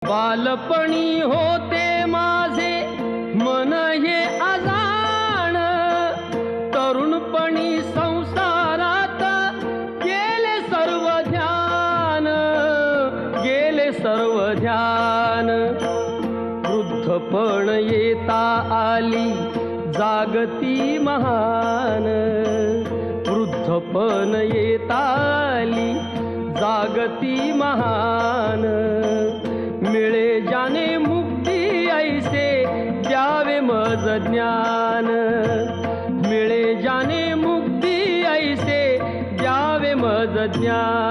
बालपणी होते माझे मन हे अजाण, तरुणपणी संसारात गेले सर्व ध्यान, गेले सर्व ध्यान. वृद्धपण येता आली जागती महान, वृद्धपण येता आली जागती महान. मिळे जाने मुक्ती ऐसे द्यावे मज ज्ञान, मिळे जाने मुक्ती ऐसे द्यावे मज ज्ञान.